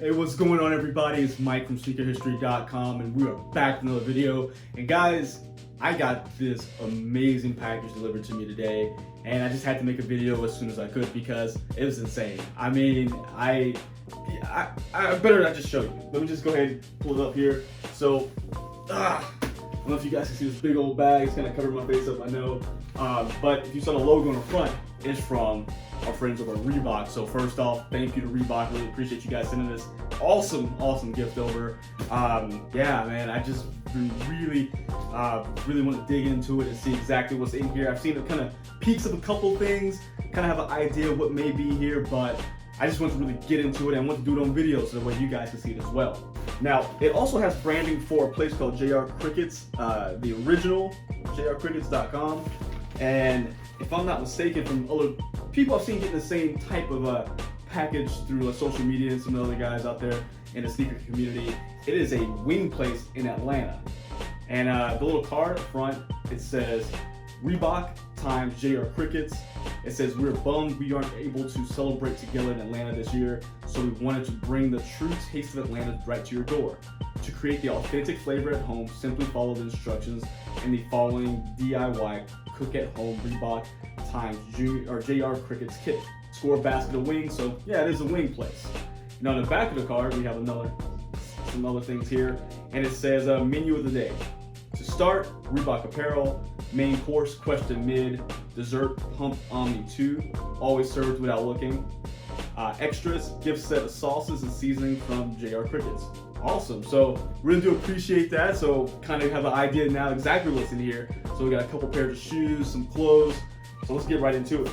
Hey, what's going on, everybody? It's Mike from sneakerhistory.com, and we are back with another video. And guys, I got this amazing package delivered to me today, and I just had to make a video as soon as I could because it was insane. I mean, I better not just show you. Let me just go ahead and pull it up here. So, I don't know if you guys can see this big old bag. It's gonna cover my face up, I know. But if you saw the logo on the front, it's from our friends over at Reebok. So first off, thank you to Reebok. Really appreciate you guys sending this awesome gift over. Yeah, man, I just been really want to dig into it and see exactly what's in here. I've seen it kind of peeks of a couple things, kind of have an idea of what may be here, but I just want to really get into it and want to do it on video so that way you guys can see it as well. Now, it also has branding for a place called JR Crickets, the original, jrcrickets.com. And if I'm not mistaken, from other people I've seen getting the same type of package through social media and some other guys out there in the sneaker community, it is a wing place in Atlanta. And the little card up front, it says Reebok times JR Crickets. It says, we're bummed we aren't able to celebrate together in Atlanta this year, so we wanted to bring the true taste of Atlanta right to your door. To create the authentic flavor at home, simply follow the instructions in the following DIY cook at home Reebok times JR Crickets kit. Score a basket of wings, so yeah, it is a wing place. And on the back of the card, we have some other things here, and it says menu of the day. To start, Reebok apparel, main course, question mid, dessert, pump Omni 2, always served without looking. Extras, gift set of sauces and seasoning from JR Crickets. Awesome, so really do appreciate that. So kind of have an idea now exactly what's in here. So we got a couple pairs of shoes, some clothes. So let's get right into it.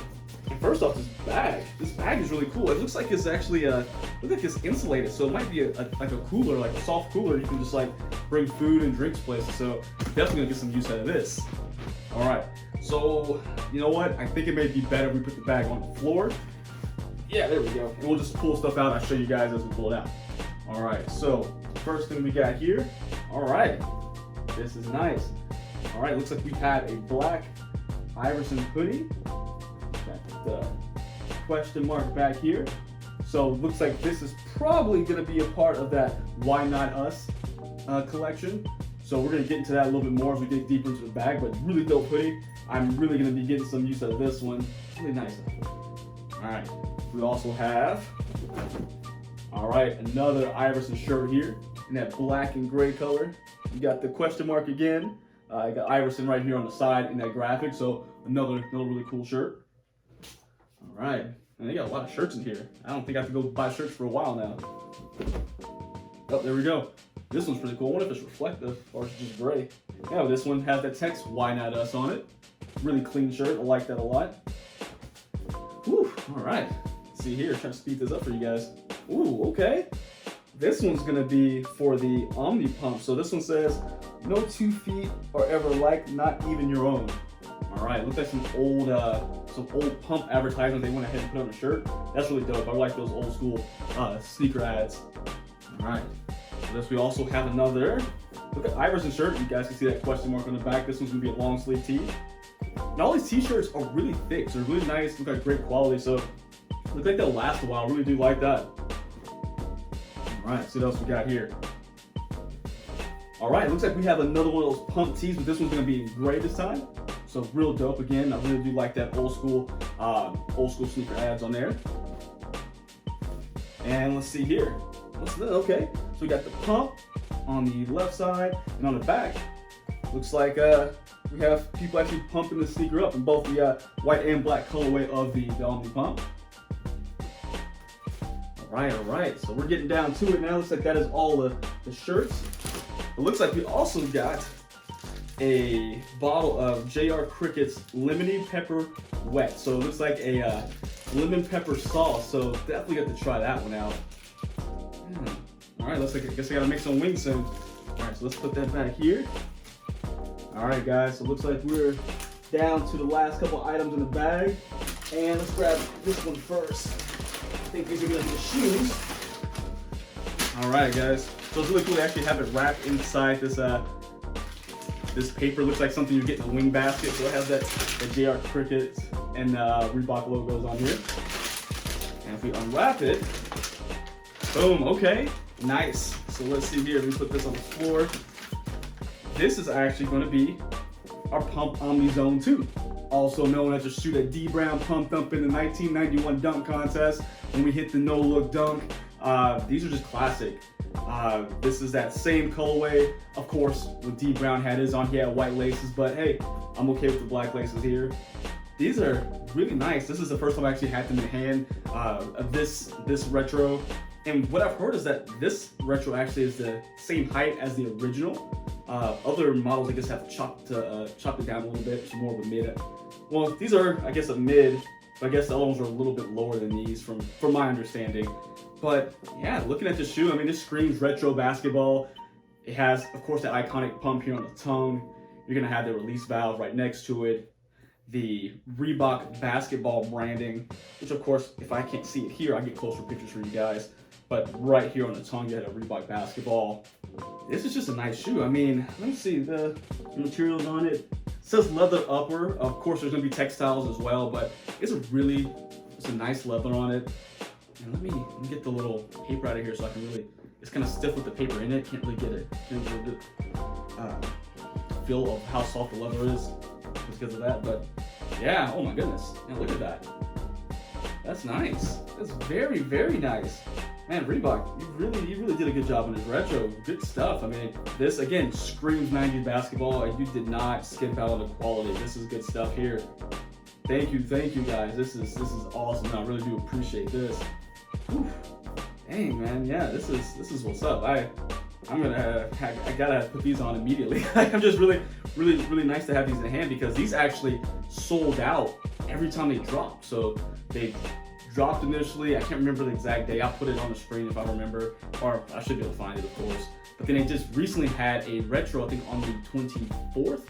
And first off, this bag is really cool. It looks like it's actually it's insulated, so it might be like a cooler, like a soft cooler. You can just like bring food and drinks places. So definitely gonna get some use out of this. All right, so you know what? I think it may be better if we put the bag on the floor. Yeah, there we go. And we'll just pull stuff out. I'll show you guys as we pull it out. All right, so first thing we got here. All right, this is nice. All right, looks like we have a black Iverson hoodie. Got the question mark back here. So looks like this is probably gonna be a part of that Why Not Us collection. So we're gonna get into that a little bit more as we dig deeper into the bag, but really dope hoodie. I'm really gonna be getting some use out of this one. Really nice. All right, we also have, all right, another Iverson shirt here in that black and gray color. You got the question mark again. I got Iverson right here on the side in that graphic, so another really cool shirt. All right, and they got a lot of shirts in here. I don't think I have to go buy shirts for a while now. Oh, there we go. This one's pretty cool. I wonder if it's reflective or it's just gray. Yeah, this one has that text Why Not Us on it. Really clean shirt. I like that a lot. Whew, all right. Let's see here, trying to speed this up for you guys. Ooh, okay. This one's gonna be for the Omni pump. So this one says, no 2 feet are ever like, not even your own. All right, looks like some old pump advertisement they went ahead and put on the shirt. That's really dope. I like those old school sneaker ads. All right, so this we also have another, look at Iverson shirt. You guys can see that question mark on the back. This one's gonna be a long sleeve tee. And all these t-shirts are really thick, so they're really nice, look like great quality. So look like they'll last a while. I really do like that. All right, see what else we got here. All right, looks like we have another one of those pump tees, but this one's gonna be in gray this time. So real dope again. I really do like that old school sneaker ads on there. And let's see here. What's this? Okay, so we got the pump on the left side, and on the back, looks like we have people actually pumping the sneaker up in both the white and black colorway of the Omni pump. All right. So we're getting down to it now. Looks like that is all the shirts. It looks like we also got a bottle of JR Crickets Lemony Pepper Wet. So it looks like a lemon pepper sauce. So definitely got to try that one out. All right, I guess I gotta make some wings soon. All right, so let's put that back here. All right, guys, so it looks like we're down to the last couple items in the bag. And let's grab this one first. I think these are gonna be the shoes. All right, guys. So it's really cool to actually have it wrapped inside this this paper. Looks like something you get in a wing basket. So it has that JR Crickets and Reebok logos on here. And if we unwrap it, Boom, okay, nice. So let's see here, let me put this on the floor. This is actually gonna be our Pump Omni Zone 2, also known as a shoe that D Brown pumped up in the 1991 dunk contest when we hit the no-look dunk. These are just classic. This is that same colorway. Of course, when D Brown had his on, he had white laces, but hey, I'm okay with the black laces here. These are really nice. This is the first time I actually had them in hand, this retro. And what I've heard is that this retro actually is the same height as the original. Other models, I guess, have chopped it down a little bit. It's more of a mid. Well, these are, I guess, a mid, but I guess the other ones are a little bit lower than these from my understanding. But yeah, looking at the shoe, I mean, this screams retro basketball. It has, of course, that iconic pump here on the tongue. You're gonna have the release valve right next to it. The Reebok basketball branding, which of course, if I can't see it here, I get closer pictures for you guys. But right here on the tongue, you had a Reebok basketball. This is just a nice shoe. I mean, let me see the materials on it. It says leather upper. Of course, there's gonna be textiles as well, but it's a nice leather on it. And let me get the little paper out of here so I can really, it's kind of stiff with the paper in it. Can't really get it. Feel of how soft the leather is just because of that. But yeah, oh my goodness. Yeah, look at that. That's nice. That's very, very nice. Man, Reebok, you really did a good job on this retro. Good stuff. I mean, this again screams 90s basketball. You did not skip out on the quality. This is good stuff here. Thank you guys. This is awesome. I really do appreciate this. Whew. Dang, man, yeah, this is what's up. I gotta put these on immediately. I'm just really nice to have these in hand because these actually sold out every time they dropped. So they dropped initially. I can't remember the exact day. I'll put it on the screen if I remember, or I should be able to find it, of course. But then they just recently had a retro, I think on the 24th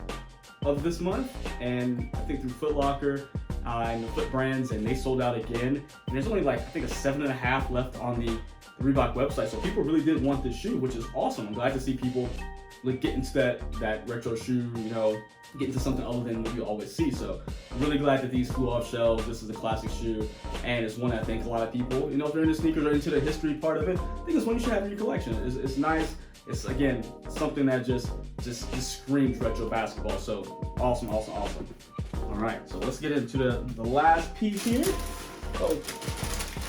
of this month, and I think through Foot Locker and the Foot Brands, and they sold out again. And there's only like, I think, a 7.5 left on the Reebok website. So people really did want this shoe, which is awesome. I'm glad to see people like get into that retro shoe, you know, get into something other than what you always see. So I'm really glad that these flew off shelves. This is a classic shoe, and it's one that I think a lot of people, you know, if they're into sneakers or into the history part of it, I think it's one you should have in your collection. It's nice. It's, again, something that just screams retro basketball. So awesome. All right, so let's get into the last piece here. Oh,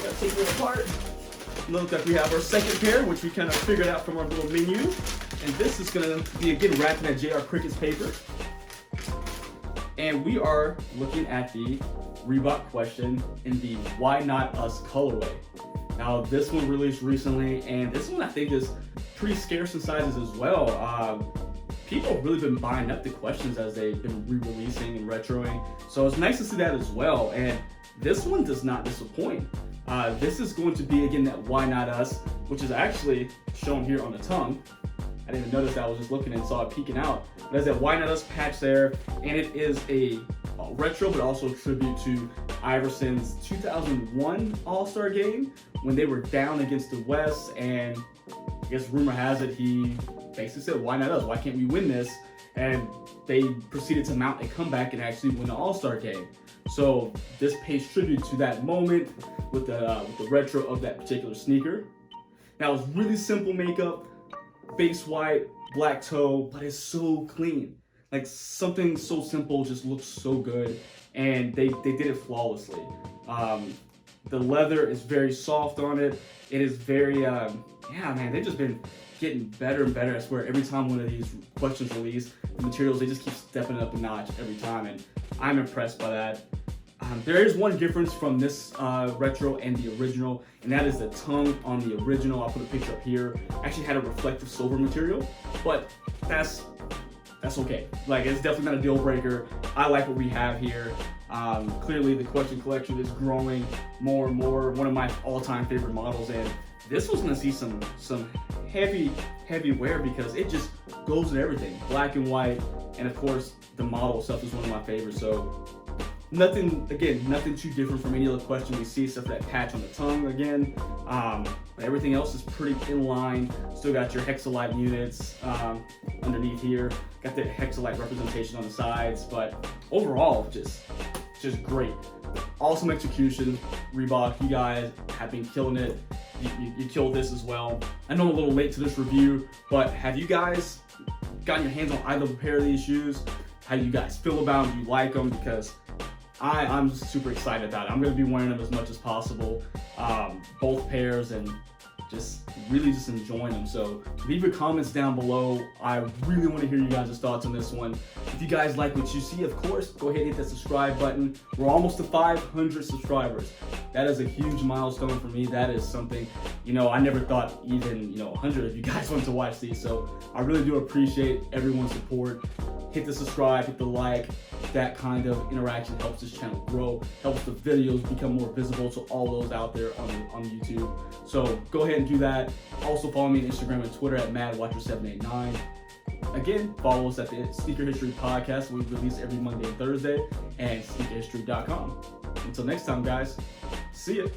gotta take it apart. Look like we have our second pair, which we kind of figured out from our little menu. And this is gonna be, again, wrapped in that JR Cricket's paper. And we are looking at the Reebok Question in the Why Not Us colorway. Now, this one released recently, and this one I think is pretty scarce in sizes as well. People have really been buying up the questions as they've been re-releasing and retroing. So it's nice to see that as well. And this one does not disappoint. This is going to be, again, that Why Not Us, which is actually shown here on the tongue. I didn't even notice that. I was just looking and saw it peeking out. There's that Why Not Us patch there, and it is a retro, but also a tribute to Iverson's 2001 All-Star game when they were down against the West, and I guess rumor has it he basically said, why not us? Why can't we win this? And they proceeded to mount a comeback and actually win the All-Star game. So this pays tribute to that moment with the retro of that particular sneaker. Now it's really simple makeup, base white, black toe, but it's so clean. Like something so simple just looks so good, and they did it flawlessly. The leather is very soft on it. It is very, yeah, man, they've just been getting better and better. I swear, every time one of these questions release, the materials, they just keep stepping up a notch every time, and I'm impressed by that. There is one difference from this retro and the original, and that is the tongue on the original. I'll put a picture up here. Actually had a reflective silver material, but that's okay. Like, it's definitely not a deal breaker. I like what we have here. Clearly the question collection is growing more and more. One of my all-time favorite models, and this was gonna see some heavy wear because it just goes in everything. Black and white, and of course the model itself is one of my favorites. So nothing too different from any other question we see, except for that patch on the tongue again. Everything else is pretty in line. Still got your hexalite units underneath here. Got the hexalite representation on the sides, but overall, just great. Awesome execution. Reebok, you guys have been killing it. you killed this as well. I know I'm a little late to this review, but have you guys gotten your hands on either pair of these shoes? How do you guys feel about them? Do you like them? Because I'm just super excited about it. I'm going to be wearing them as much as possible, both pairs, and just enjoying them. So leave your comments down below. I really want to hear you guys' thoughts on this one. If you guys like what you see, of course, go ahead and hit that subscribe button. We're almost to 500 subscribers. That is a huge milestone for me. That is something, I never thought even, 100 of you guys wanted to watch these. So I really do appreciate everyone's support. Hit the subscribe, hit the like. That kind of interaction helps this channel grow, helps the videos become more visible to all those out there on YouTube. So go ahead and do that. Also follow me on Instagram and Twitter at MadWatcher789. Again, follow us at the Sneaker History Podcast. We release every Monday and Thursday, and sneakerhistory.com. Until next time, guys, see ya.